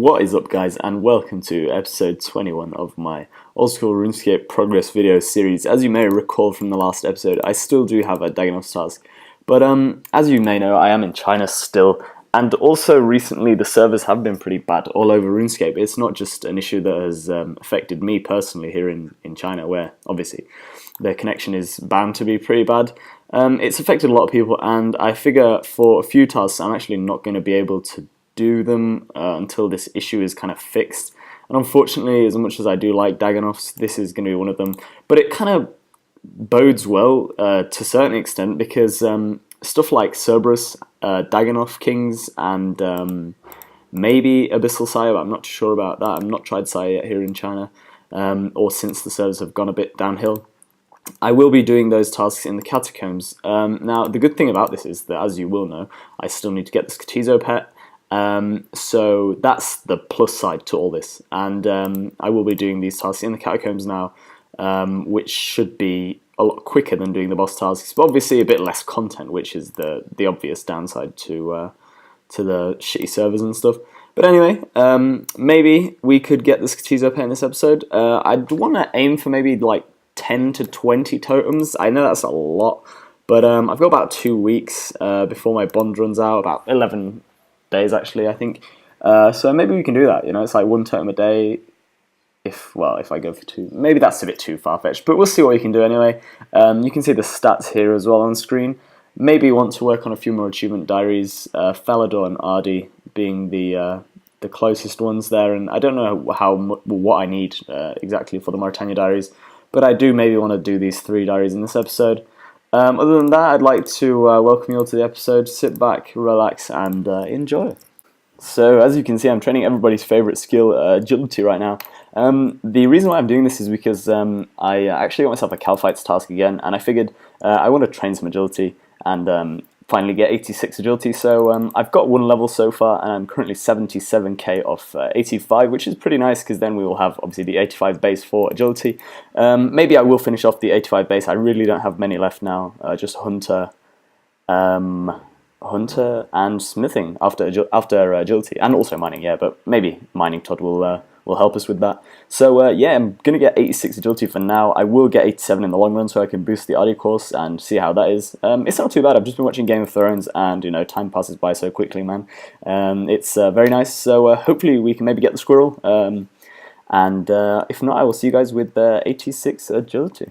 What is up, guys, and welcome to episode 21 of my old school RuneScape progress video series. As you may recall from the last episode, I still do have a Dagonoff's task, but as you may know, I am in China still, and also recently the servers have been pretty bad all over RuneScape. It's not just an issue that has affected me personally here in China, where obviously their connection is bound to be pretty bad. It's affected a lot of people, and I figure for a few tasks I'm actually not going to be able to do them until this issue is kind of fixed. And unfortunately, as much as I do like Dagonoffs, this is going to be one of them. But it kind of bodes well to a certain extent, because stuff like Cerberus, Dagonoff Kings, and maybe Abyssal Sire, but I'm not too sure about that. I've not tried Sire yet here in China, or since the servers have gone a bit downhill. I will be doing those tasks in the catacombs. Now, the good thing about this is that, as you will know, I still need to get the Skatizo pet. So that's the plus side to all this, and I will be doing these tasks in the catacombs now, which should be a lot quicker than doing the boss tasks, but obviously a bit less content, which is the obvious downside to the shitty servers and stuff. But anyway, maybe we could get the Skatizo pet in this episode. I'd want to aim for maybe like 10 to 20 totems. I know that's a lot, but I've got about 2 weeks before my bond runs out, about 11 days actually, I think. So maybe we can do that. You know, it's like 1 totem a day. If I go for 2, maybe that's a bit too far-fetched, but we'll see what we can do anyway. You can see the stats here as well on screen. Maybe want to work on a few more achievement diaries, Falador and Ardi being the closest ones there, and I don't know what I need exactly for the Mauritania diaries, but I do maybe want to do these 3 diaries in this episode. Other than that, I'd like to welcome you all to the episode. Sit back, relax, and enjoy. So, as you can see, I'm training everybody's favourite skill, agility, right now. The reason why I'm doing this is because I actually got myself a Calfights task again, and I figured I want to train some agility and finally get 86 agility. So I've got 1 level so far, and I'm currently 77k off 85, which is pretty nice, because then we will have obviously the 85 base for agility. Maybe I will finish off the 85 base. I really don't have many left now, just Hunter and Smithing after agility, and also mining, yeah, but maybe mining Todd will help us with that. So yeah, I'm gonna get 86 agility for now. I will get 87 in the long run, so I can boost the RD course and see how that is. It's not too bad. I've just been watching Game of Thrones, and you know, time passes by so quickly, man. It's very nice. So hopefully we can maybe get the squirrel, and if not, I will see you guys with 86 agility.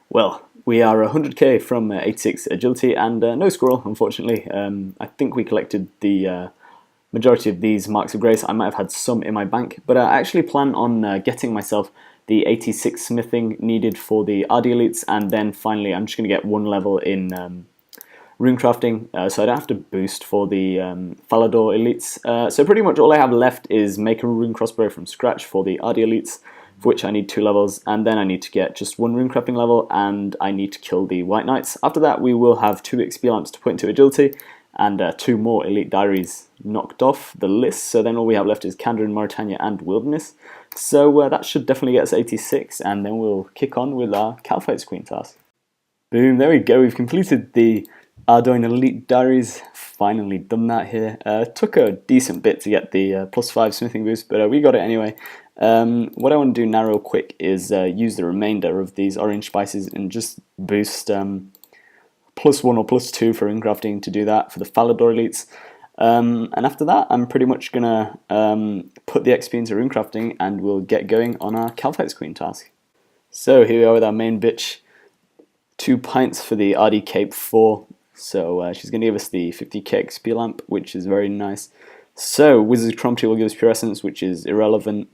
Well, we are 100k from 86 agility, and no squirrel, unfortunately. I think we collected the majority of these marks of grace. I might have had some in my bank, but I actually plan on getting myself the 86 smithing needed for the RD elites, and then finally I'm just going to get 1 level in runecrafting, so I don't have to boost for the Falador elites. So pretty much all I have left is make a rune crossbow from scratch for the RD elites, for which I need 2 levels, and then I need to get just 1 runecrafting level, and I need to kill the White Knights. After that, we will have 2 XP lamps to put into agility, and 2 more elite diaries knocked off the list. So then all we have left is Kandarin, Mauritania, and Wilderness. So that should definitely get us 86, and then we'll kick on with our Calfights Queen task. Boom, there we go. We've completed the Ardoin elite diaries. Finally done that here. Took a decent bit to get the +5 smithing boost, but we got it anyway. What I want to do now real quick is use the remainder of these orange spices and just boost +1 or +2 for runecrafting to do that for the Falador elites. And after that, I'm pretty much going to put the XP into runecrafting, and we'll get going on our Calfights Queen task. So here we are with our main bitch. 2 pints for the RD Cape 4. So she's going to give us the 50k XP lamp, which is very nice. So Wizard's Crumpty will give us Pure Essence, which is irrelevant.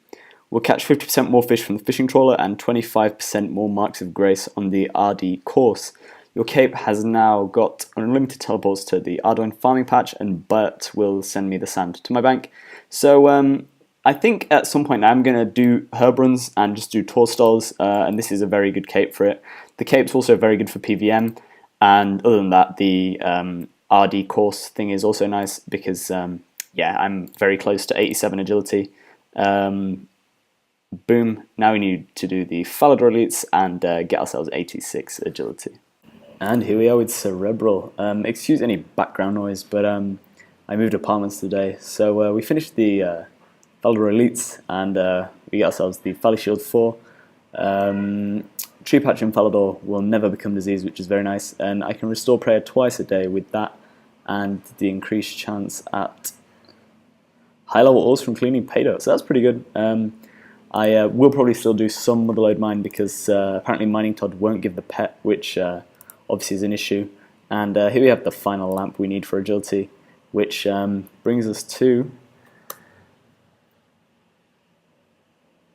We'll catch 50% more fish from the fishing trawler and 25% more marks of grace on the RD course. Your cape has now got unlimited teleports to the Ardoin farming patch, and Bert will send me the sand to my bank. So I think at some point I'm going to do herb runs and just do tour stalls, and this is a very good cape for it. The cape's also very good for PvM, and other than that, the RD course thing is also nice because, yeah, I'm very close to 87 agility. Boom, now we need to do the Falador elites and get ourselves 86 agility. And here we are with Cerebral. Excuse any background noise, but I moved apartments today, so we finished the Valador Elites, and we get ourselves the Valley Shield 4. Tree Patch and Falador will never become diseased, which is very nice, and I can restore prayer twice a day with that, and the increased chance at high level ores from cleaning paydirt, so that's pretty good. I will probably still do some Motherlode mine because apparently Mining Todd won't give the pet, which obviously is an issue. And here we have the final lamp we need for agility, which brings us to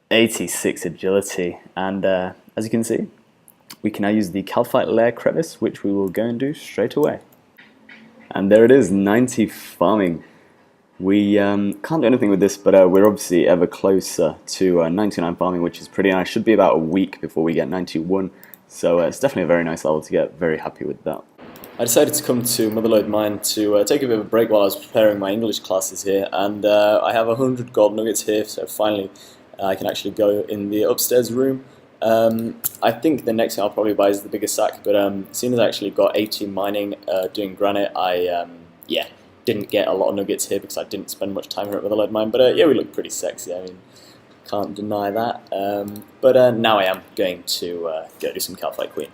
86 agility. And as you can see, we can now use the Calcite Lair Crevice, which we will go and do straight away. And there it is, 90 farming. We can't do anything with this, but we're obviously ever closer to 99 farming, which is pretty nice. Should be about a week before we get 91, so it's definitely a very nice level to get. Very happy with that. I decided to come to Motherlode Mine to take a bit of a break while I was preparing my English classes here, and I have 100 gold nuggets here, so finally I can actually go in the upstairs room. I think the next thing I'll probably buy is the bigger sack, but seeing as I actually got 18 mining doing granite, I didn't get a lot of nuggets here because I didn't spend much time here at Motherlode Mine, but yeah, we look pretty sexy, I mean, can't deny that. But now I am going to go do some Calcite Queen.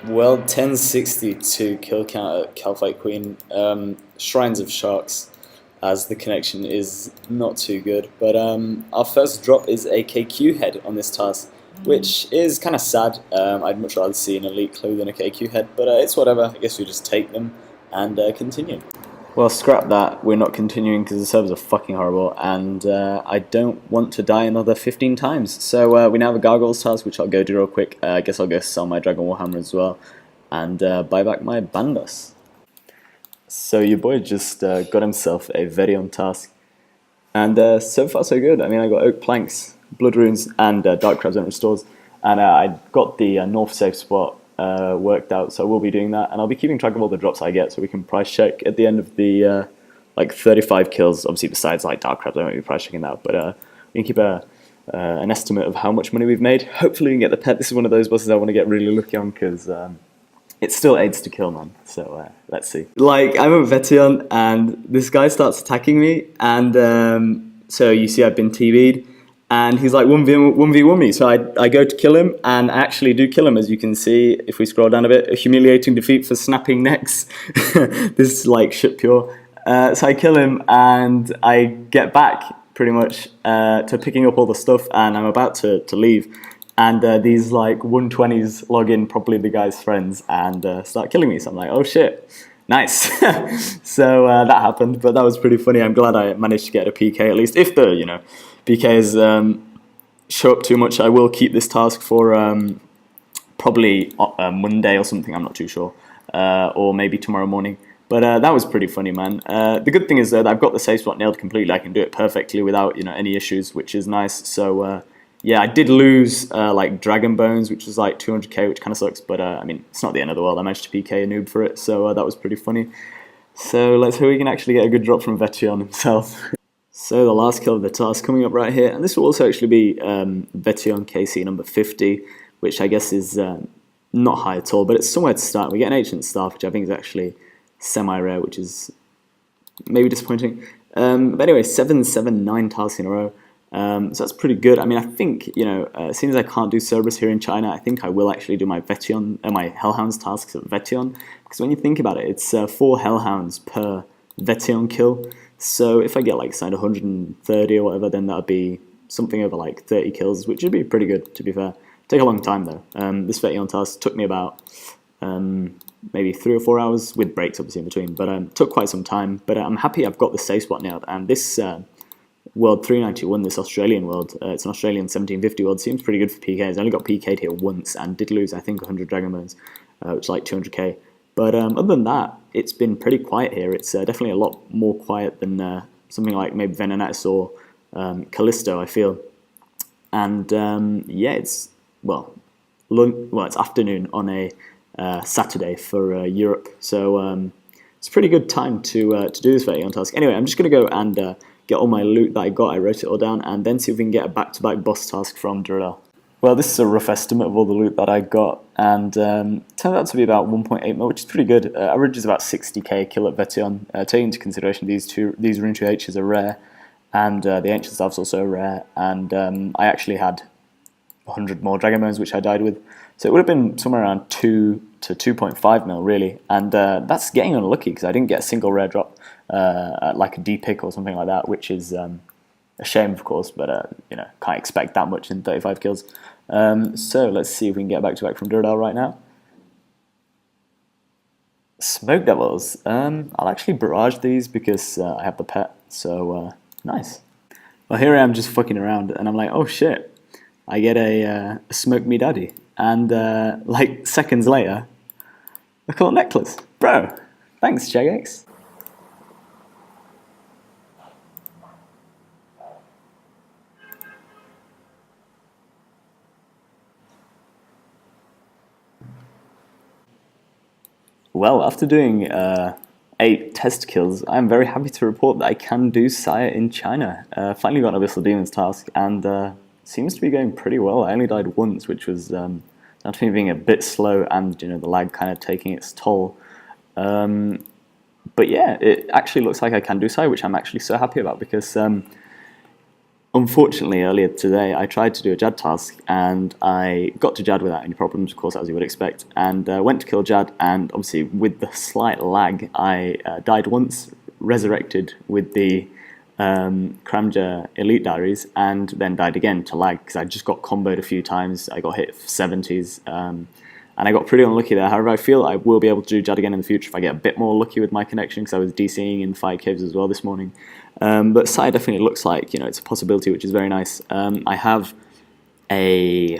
Well, 1062 kill count at Calcite Queen. Shrines of Sharks, as the connection is not too good, but our first drop is a KQ head on this task, which is kind of sad. I'd much rather see an elite clue than a KQ head, but it's whatever. I guess we just take them and continue. Well, scrap that. We're not continuing because the servers are fucking horrible, and I don't want to die another 15 times. So we now have a Gargoyles task, which I'll go do real quick. I guess I'll go sell my Dragon Warhammer as well, and buy back my Bandos. So your boy just got himself a Verion task, and so far so good. I mean, I got Oak Planks, Blood Runes, and Dark Crabs and Restores, and I got the North safe spot worked out, so I will be doing that, and I'll be keeping track of all the drops I get so we can price check at the end of the like 35 kills. Obviously besides like Dark Crabs I won't be price checking that, but we can keep an estimate of how much money we've made. Hopefully we can get the pet. This is one of those bosses I want to get really lucky on because it still aids to kill, man, so let's see. Like, I'm a Vetion and this guy starts attacking me, and so you see I've been TV'd, and he's like 1v1 me, so I go to kill him, and I actually do kill him, as you can see if we scroll down a bit. A humiliating defeat for snapping necks. This is like shit pure. So I kill him, and I get back pretty much to picking up all the stuff, and I'm about to leave, and these like 120s log in, probably the guy's friends, and start killing me, so I'm like, oh shit. Nice. So that happened, but that was pretty funny. I'm glad I managed to get a PK at least. If the PKs show up too much, I will keep this task for probably Monday or something, I'm not too sure, or maybe tomorrow morning. But that was pretty funny, man. The good thing is that I've got the safe spot nailed completely. I can do it perfectly without any issues, which is nice. So yeah, I did lose like Dragon Bones, which was like 200k, which kind of sucks, but I mean, it's not the end of the world. I managed to PK a noob for it, so that was pretty funny. So let's hope we can actually get a good drop from Vetion himself. So the last kill of the task coming up right here, and this will also actually be Vetion KC number 50, which I guess is not high at all, but it's somewhere to start. We get an Ancient Staff, which I think is actually semi-rare, which is maybe disappointing. But anyway, 779 tasks in a row. So that's pretty good. I mean, I think, as soon as I can't do Cerberus here in China, I think I will actually do my Vetion, my Hellhounds tasks at Vetion, because when you think about it, it's 4 Hellhounds per Vetion kill. So if I get like signed 130 or whatever, then that would be something over like 30 kills, which would be pretty good, to be fair. Take a long time though. This Vetion task took me about maybe 3 or 4 hours, with breaks obviously in between, but took quite some time. But I'm happy I've got the safe spot nailed, and this World 391, this Australian world, it's an Australian 1750 world, seems pretty good for PKs. I only got PK'd here once and did lose, I think, 100 Dragon Bones, which is like 200k. But other than that, it's been pretty quiet here. It's definitely a lot more quiet than something like maybe Venenatis or Callisto, I feel. And yeah, it's, it's afternoon on a Saturday for Europe, so it's a pretty good time to do this Vetion task. Anyway, I'm just going to go and get all my loot that I got. I wrote it all down, and then see if we can get a back-to-back boss task from Durrell. Well, this is a rough estimate of all the loot that I got, and turned out to be about 1.8 mil, which is pretty good. Average is about 60k kill at Vetion. Taking into consideration these rune 2Hs are rare, and the Ancient Staff's also rare, and I actually had 100 more Dragon Bones, which I died with, so it would have been somewhere around 2 to 2.5 mil really, and that's getting unlucky because I didn't get a single rare drop, like a D pick or something like that, which is a shame, of course, but you know, can't expect that much in 35 kills. So let's see if we can get back to back from Duradel right now. Smoke Devils. I'll actually barrage these because I have the pet, so nice. Well, here I am just fucking around, and I'm like, oh shit, I get a Smoke Me Daddy, and like seconds later, a cool necklace. Bro, thanks, Jagex. Well, after doing 8 test kills, I'm very happy to report that I can do Sire in China. Finally got an Abyssal Demons task, and seems to be going pretty well. I only died once, which was down to me being a bit slow and, you know, the lag kind of taking its toll. But yeah, it actually looks like I can do Sire, which I'm actually so happy about because unfortunately, earlier today, I tried to do a Jad task, and I got to Jad without any problems, of course, as you would expect, and went to kill Jad, and obviously, with the slight lag, I died once, resurrected with the Kramja Elite Diaries, and then died again to lag, because I just got comboed a few times. I got hit 70s, and I got pretty unlucky there. However, I feel I will be able to do Jad again in the future if I get a bit more lucky with my connection, because I was DCing in 5 caves as well this morning. But Sire definitely looks like, you know, it's a possibility, which is very nice. I have a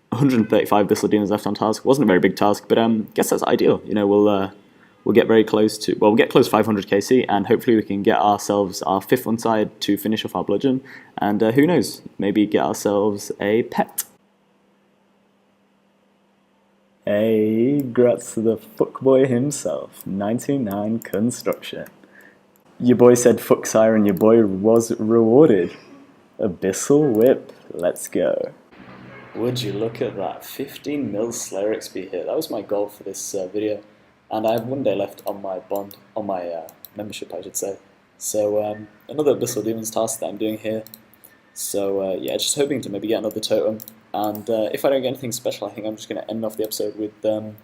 135 Abyssal Demons left on task. Wasn't a very big task, but guess that's ideal. You know, we'll get very close to, well, we'll get close to 500 KC, and hopefully we can get ourselves our 5th one side to finish off our bludgeon, and who knows, maybe get ourselves a pet. Hey, grats to the fuckboy himself, 99 construction. Your boy said fuck Sire and your boy was rewarded. Abyssal Whip, let's go. Would you look at that, 15 mil Slayer XP here. That was my goal for this video, and I have 1 day left on my bond, on my membership I should say. So another Abyssal Demons task that I'm doing here. So yeah, just hoping to maybe get another totem, and if I don't get anything special, I think I'm just going to end off the episode with a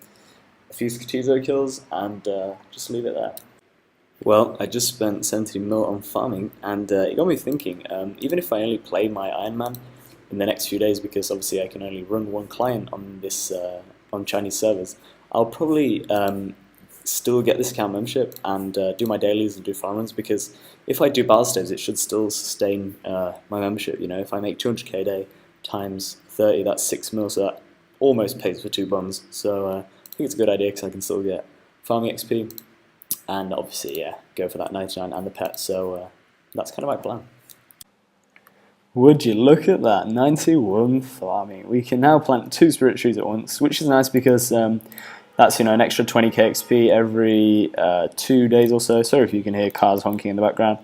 few Skatizo kills, and just leave it there. Well, I just spent 70 mil on farming, and it got me thinking, even if I only play my Iron Man in the next few days, because obviously I can only run 1 client on this on Chinese servers, I'll probably still get this account membership and do my dailies and do farm runs, because if I do Baws Acc, it should still sustain my membership. You know, if I make 200k a day times 30, that's 6 mil, so that almost pays for 2 buns. So I think it's a good idea because I can still get farming XP. And obviously, yeah, go for that 99 and the pet, so that's kind of my plan. Would you look at that, 91 farming. We can now plant 2 spirit trees at once, which is nice because that's, you know, an extra 20k XP every 2 days or so. Sorry if you can hear cars honking in the background.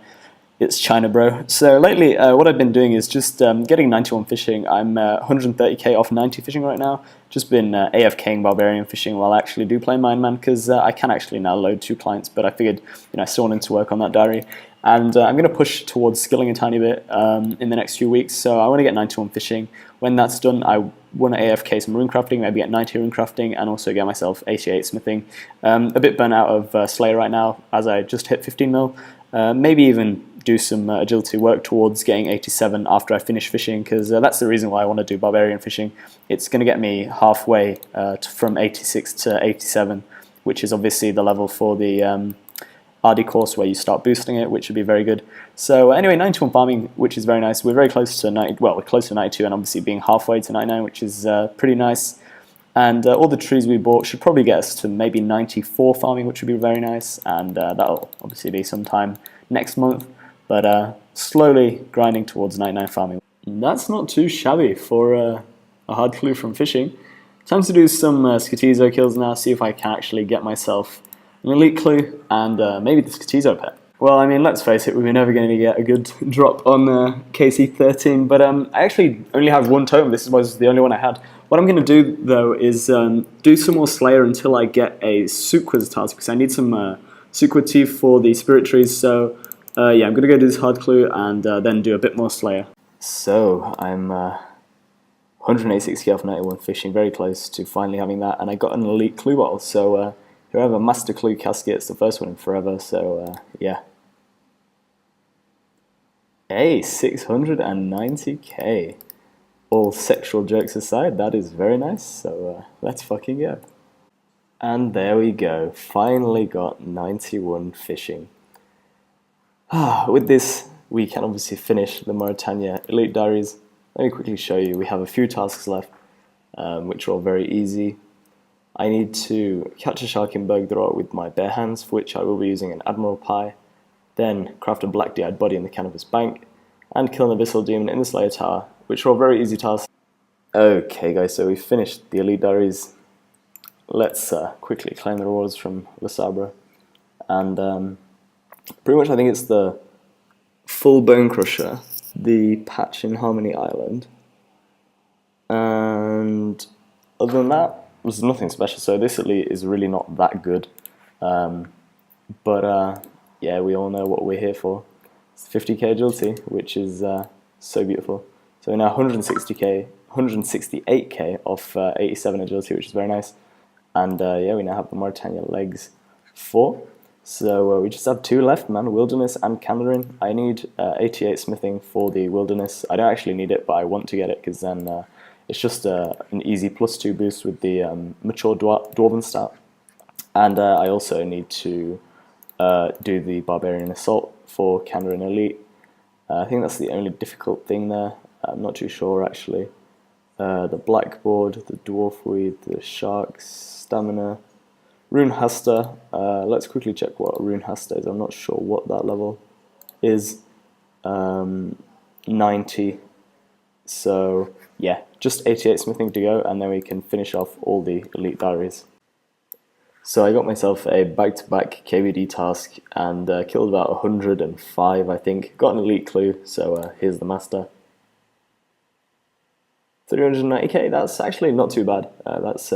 It's China, bro. So lately, what I've been doing is just getting 91 fishing. I'm 130k off 90 fishing right now. Just been AFKing Barbarian fishing while I actually do play Iron Man, because I can actually now load 2 clients, but I figured, you know, I still wanted to work on that diary. And I'm going to push towards skilling a tiny bit in the next few weeks, so I want to get 91 fishing. When that's done, I want to AFK some rune crafting, maybe get 90 rune crafting, and also get myself 88 smithing. A bit burnt out of Slayer right now, as I just hit 15 mil. Maybe even do some agility work towards getting 87 after I finish fishing, because that's the reason why I want to do Barbarian fishing. It's going to get me halfway from 86 to 87, which is obviously the level for the RD course where you start boosting it, which would be very good. So anyway, 91 farming, which is very nice. We're very close to 90, well, we're close to 92, and obviously being halfway to 99, which is pretty nice. And all the trees we bought should probably get us to maybe 94 farming, which would be very nice, and that'll obviously be sometime next month, but slowly grinding towards 99 farming. That's not too shabby for a hard clue from fishing. Time to do some Skatizo kills now, see if I can actually get myself an elite clue and maybe the Skatizo pet. Well, I mean, let's face it, we were never going to get a good drop on KC13, but I actually only have 1 totem. This was the only one I had. What I'm going to do, though, is do some more Slayer until I get a Suqua's task, because I need some Suqua teeth for the spirit trees, so Yeah, I'm going to go do this hard clue and then do a bit more Slayer. So, I'm 186k off 91 fishing, very close to finally having that, and I got an elite clue bottle, so whoever master clue casket, it's the first one in forever, so yeah. Hey, 690k. All sexual jokes aside, that is very nice, so let's fucking go. And there we go, finally got 91 fishing. With this, we can obviously finish the Mauritania Elite Diaries. Let me quickly show you, we have a few tasks left, which are all very easy. I need to catch a shark in Bergdorf with my bare hands, for which I will be using an Admiral Pie, then craft a black D-eyed body in the Cannabis Bank, and kill an Abyssal Demon in the Slayer Tower, which are all very easy tasks. Okay guys, so we finished the Elite Diaries. Let's quickly claim the rewards from Le Sabre. And pretty much I think it's the full Bone Crusher, the patch in Harmony Island, and other than that, there's nothing special. So this Elite is really not that good. But yeah, we all know what we're here for. It's 50k agility, which is so beautiful. So we're now 168k off 87 agility, which is very nice. And yeah, we now have the Mauritania legs 4. So we just have 2 left, man, Wilderness and Kandarin. I need 88 smithing for the Wilderness. I don't actually need it, but I want to get it because then it's just an easy +2 boost with the mature Dwarven stat. And I also need to do the Barbarian Assault for Kandarin Elite. I think that's the only difficult thing there. I'm not too sure actually. The Blackboard, the Dwarf Weed, the Sharks, Stamina, Rune Hasta. Let's quickly check what Rune Hasta is. I'm not sure what that level is. 90. So yeah, just 88 smithing to go, and then we can finish off all the Elite Diaries. So I got myself a back-to-back KVD task and killed about 105, I think. Got an Elite clue, so here's the master. 390k, that's actually not too bad. That's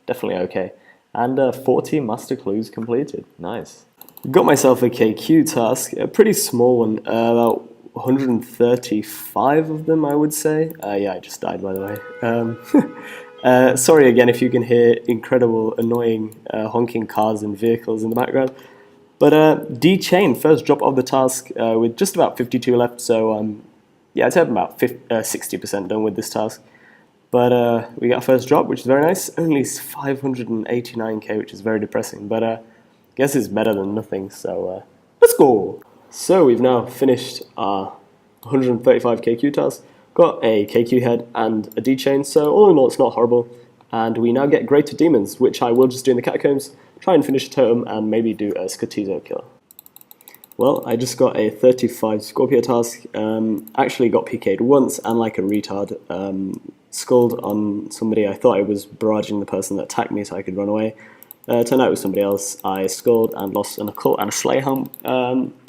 definitely okay. And 40 master clues completed. Nice. Got myself a KQ task, a pretty small one, about 135 of them, I would say. Yeah, I just died, by the way. Sorry again if you can hear incredible, annoying honking cars and vehicles in the background. But D-Chain, first drop of the task with just about 52 left, so yeah, I'd say I'm about 60% done with this task. But we got a first drop, which is very nice. Only 589k, which is very depressing, but I guess it's better than nothing, so let's go! So we've now finished our 135 KQ task, got a KQ head and a D-chain, so all in all it's not horrible. And we now get Greater Demons, which I will just do in the Catacombs, try and finish a totem, and maybe do a Skotizo killer. Well, I just got a 35 Scorpio task, actually got PK'd once, and like a retard, skulled on somebody. I thought I was barraging the person that attacked me so I could run away. Turned out it was somebody else. I skulled and lost an occult and a Slayer helm.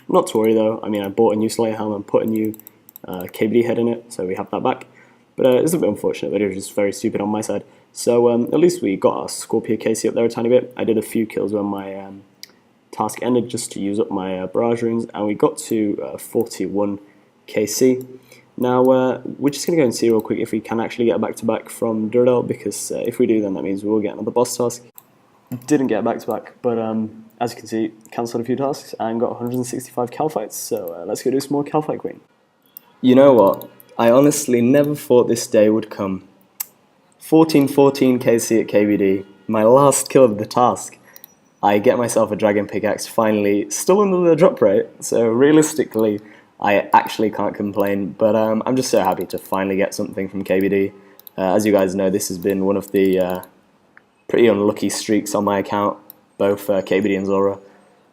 Not to worry though, I mean I bought a new Slayer helm and put a new KBD head in it, so we have that back. But it's a bit unfortunate, but it was just very stupid on my side. So at least we got our Scorpio KC up there a tiny bit. I did a few kills when my task ended just to use up my barrage runes, and we got to 41 KC. Now, we're just going to go and see real quick if we can actually get a back-to-back from Duradel, because if we do, then that means we will get another boss task. Didn't get a back-to-back, but as you can see, cancelled a few tasks and got 165 cal fights, so let's go do some more cal fight queen. You know what? I honestly never thought this day would come. 1414 KC at KBD, my last kill of the task. I get myself a dragon pickaxe finally, still under the drop rate, so realistically, I actually can't complain, but I'm just so happy to finally get something from KBD. As you guys know, this has been one of the pretty unlucky streaks on my account, both KBD and Zora.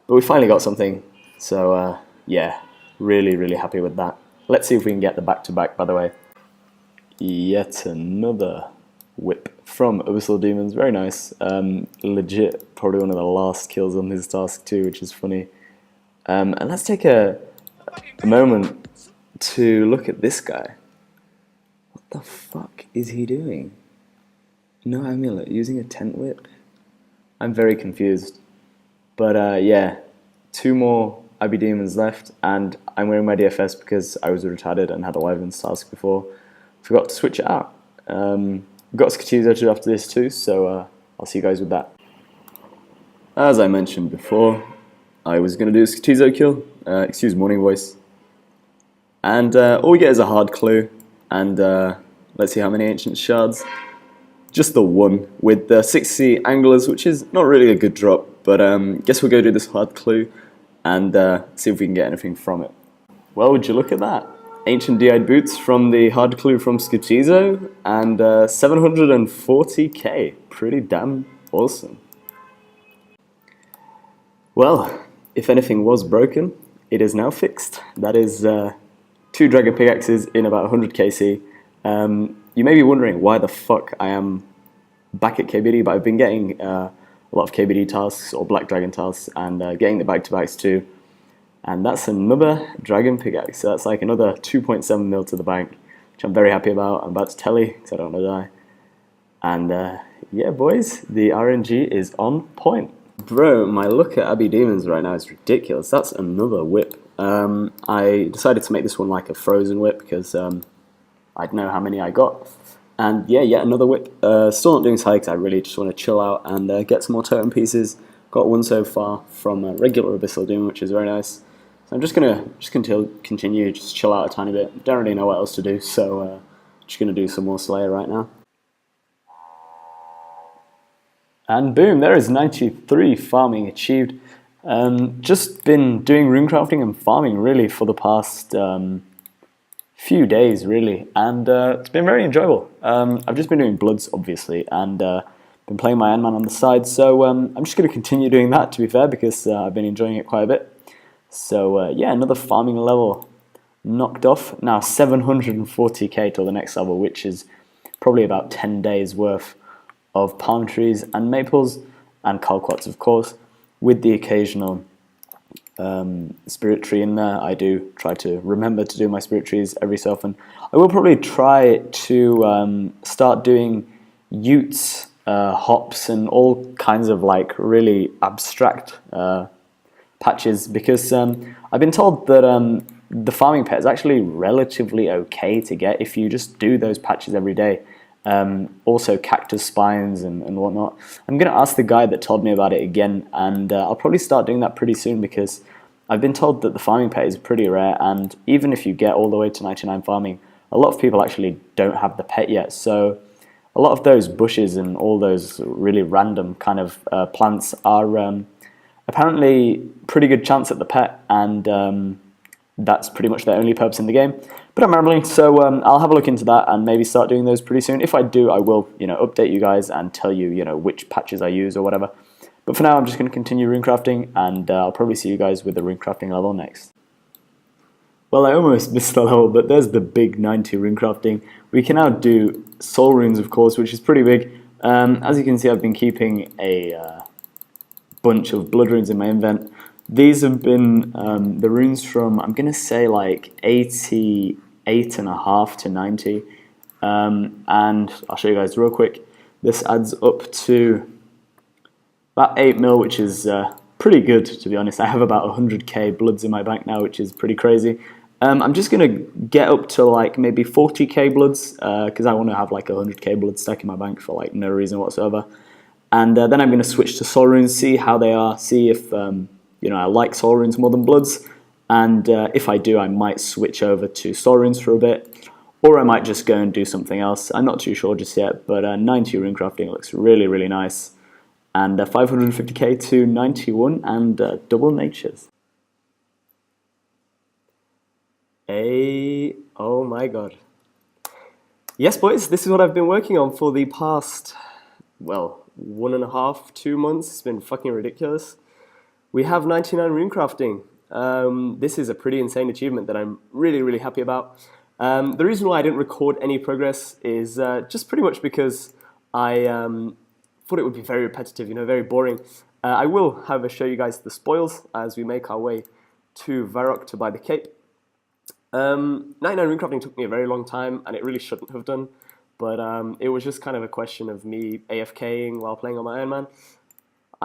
But we finally got something, so yeah, really happy with that. Let's see if we can get the back-to-back, by the way. Yet another whip from Abyssal Demons, very nice. Legit, probably one of the last kills on his task too, which is funny. And let's take a moment to look at this guy. What the fuck is he doing? No amulet, using a tent whip? I'm very confused. But yeah, 2 more IB Demons left, and I'm wearing my DFS because I was retarded and had a Wyvern's task before. Forgot to switch it out. We've got Skatizo to do after this too, so I'll see you guys with that. As I mentioned before, I was going to do a Skatizo kill, excuse morning voice. And all we get is a hard clue, and let's see how many ancient shards. Just the one, with the 60 anglers, which is not really a good drop, but guess we'll go do this hard clue, and see if we can get anything from it. Well, would you look at that? Ancient DI'd boots from the hard clue from Skatizo, and 740k. Pretty damn awesome. Well, if anything was broken, it is now fixed. That is 2 dragon pickaxes in about 100 KC. You may be wondering why the fuck I am back at KBD, but I've been getting a lot of KBD tasks or Black Dragon tasks, and getting the back-to-backs too. And that's another dragon pickaxe, so that's like another 2.7 mil to the bank, which I'm very happy about. I'm about to telly, because I don't want to die. And yeah, boys, the RNG is on point. Bro, my look at Abbey Demons right now is ridiculous. That's another whip. I decided to make this one like a frozen whip because I'd know how many I got. And yeah, yet another whip. Still not doing this high because I really just want to chill out and get some more totem pieces. Got one so far from regular Abyssal Doom, which is very nice. So I'm just gonna continue, just chill out a tiny bit. Don't really know what else to do, so just gonna do some more Slayer right now. And boom, there is 93 farming achieved. Just been doing runecrafting and farming really for the past few days really, and it's been very enjoyable. I've just been doing bloods obviously, and been playing my Ant-Man on the side, so I'm just going to continue doing that, to be fair, because I've been enjoying it quite a bit. So yeah, another farming level knocked off. Now 740k till the next level, which is probably about 10 days worth of palm trees and maples and kalquats, of course, with the occasional spirit tree in there. I do try to remember to do my spirit trees every so often. I will probably try to start doing utes, hops, and all kinds of like really abstract patches, because I've been told that the farming pet is actually relatively okay to get if you just do those patches every day. Also cactus spines and whatnot. I'm going to ask the guy that told me about it again, and I'll probably start doing that pretty soon, because I've been told that the farming pet is pretty rare, and even if you get all the way to 99 farming, a lot of people actually don't have the pet yet. So a lot of those bushes and all those really random kind of plants are apparently pretty good chance at the pet, and that's pretty much their only purpose in the game. But I'm rambling, so I'll have a look into that and maybe start doing those pretty soon. If I do, I will, update you guys and tell you, which patches I use or whatever. But for now, I'm just going to continue runecrafting, and I'll probably see you guys with the runecrafting level next. Well, I almost missed the level, but there's the big 90 runecrafting. We can now do soul runes, of course, which is pretty big. As you can see, I've been keeping a bunch of blood runes in my invent. These have been the runes from, I'm going to say, like 88.5 to 90. And I'll show you guys real quick. This adds up to about 8 mil, which is pretty good, to be honest. I have about 100k bloods in my bank now, which is pretty crazy. I'm just going to get up to like maybe 40k bloods, because I want to have like 100k blood stack in my bank for like no reason whatsoever. And then I'm going to switch to soul runes, see how they are, see if I like soul runes more than bloods. And if I do, I might switch over to soul runes for a bit, or I might just go and do something else. I'm not too sure just yet, but 90 runecrafting looks really, really nice. And 550k to 91 and double natures. Oh my god. Yes, boys, this is what I've been working on for the past, well, 1.5, 2 months. It's been fucking ridiculous. We have 99 runecrafting. This is a pretty insane achievement that I'm really, really happy about. The reason why I didn't record any progress is just pretty much because I thought it would be very repetitive, very boring. I will, however, show you guys the spoils as we make our way to Varrock to buy the cape. 99 runecrafting took me a very long time, and it really shouldn't have done, but it was just kind of a question of me AFKing while playing on my Iron Man.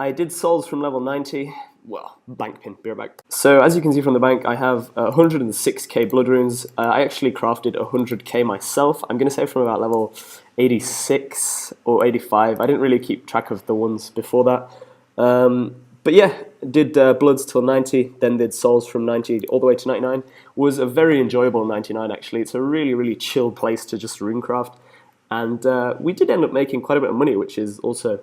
I did souls from level 90. Well, bank pin, be right back. So as you can see from the bank, I have 106k blood runes. I actually crafted 100k myself. I'm going to say from about level 86 or 85. I didn't really keep track of the ones before that. But yeah, did bloods till 90, then did souls from 90 all the way to 99. Was a very enjoyable 99 actually. It's a really, really chill place to just runecraft. And we did end up making quite a bit of money, which is also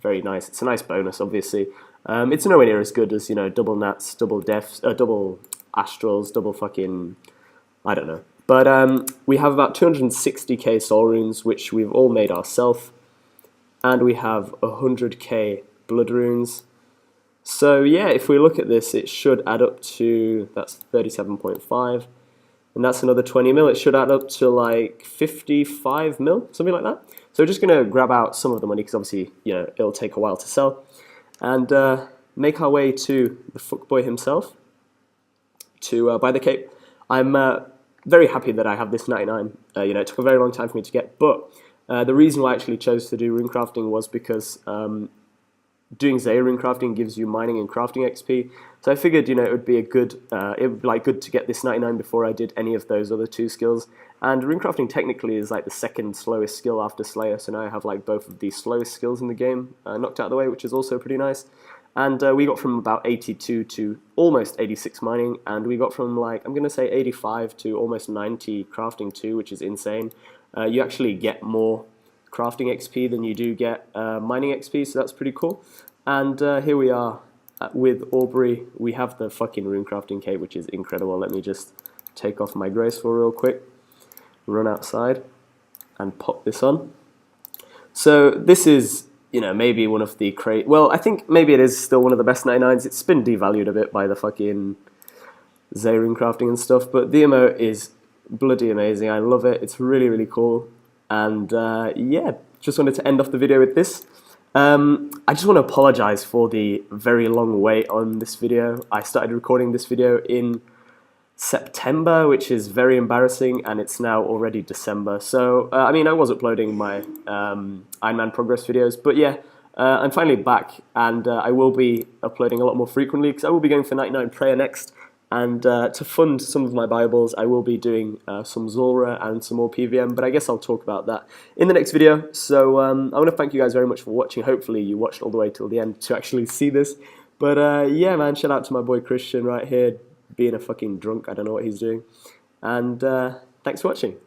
very nice. It's a nice bonus, obviously. It's nowhere near as good as, you know, double nats, double deaths, double astrals, double fucking, I don't know. But we have about 260k soul runes, which we've all made ourselves. And we have 100k blood runes. So yeah, if we look at this, it should add up to, that's 37.5. And that's another 20 mil. It should add up to like 55 mil, something like that. So we're just going to grab out some of the money because obviously, you know, it'll take a while to sell. And make our way to the fuckboy himself to buy the cape. I'm very happy that I have this 99. You know, it took a very long time for me to get. But the reason why I actually chose to do runecrafting was because doing Zaya runecrafting gives you mining and crafting XP. So I figured, you know, it would be good to get this 99 before I did any of those other two skills. And runecrafting technically is like the second slowest skill after Slayer, so now I have like both of the slowest skills in the game knocked out of the way, which is also pretty nice. And we got from about 82 to almost 86 mining, and we got from like, I'm going to say 85 to almost 90 crafting too, which is insane. You actually get more crafting XP than you do get mining XP, so that's pretty cool. And here we are with Aubrey. We have the fucking runecrafting cape, which is incredible. Let me just take off my graceful real quick, run outside, and pop this on. So this is, you know, maybe one of the well, I think maybe it is still one of the best 99s. It's been devalued a bit by the fucking Zaya runecrafting and stuff, but the emote is bloody amazing. I love it. It's really, really cool. And yeah, just wanted to end off the video with this. I just want to apologize for the very long wait on this video. I started recording this video in September, which is very embarrassing, and it's now already December. So, I mean, I was uploading my Iron Man progress videos, but yeah, I'm finally back, and I will be uploading a lot more frequently, because I will be going for 99 prayer next, and to fund some of my Bibles, I will be doing some Zulra and some more PvM, but I guess I'll talk about that in the next video. So I want to thank you guys very much for watching. Hopefully you watched all the way till the end to actually see this. But yeah, man, shout out to my boy Christian right here, being a fucking drunk. I don't know what he's doing. And thanks for watching.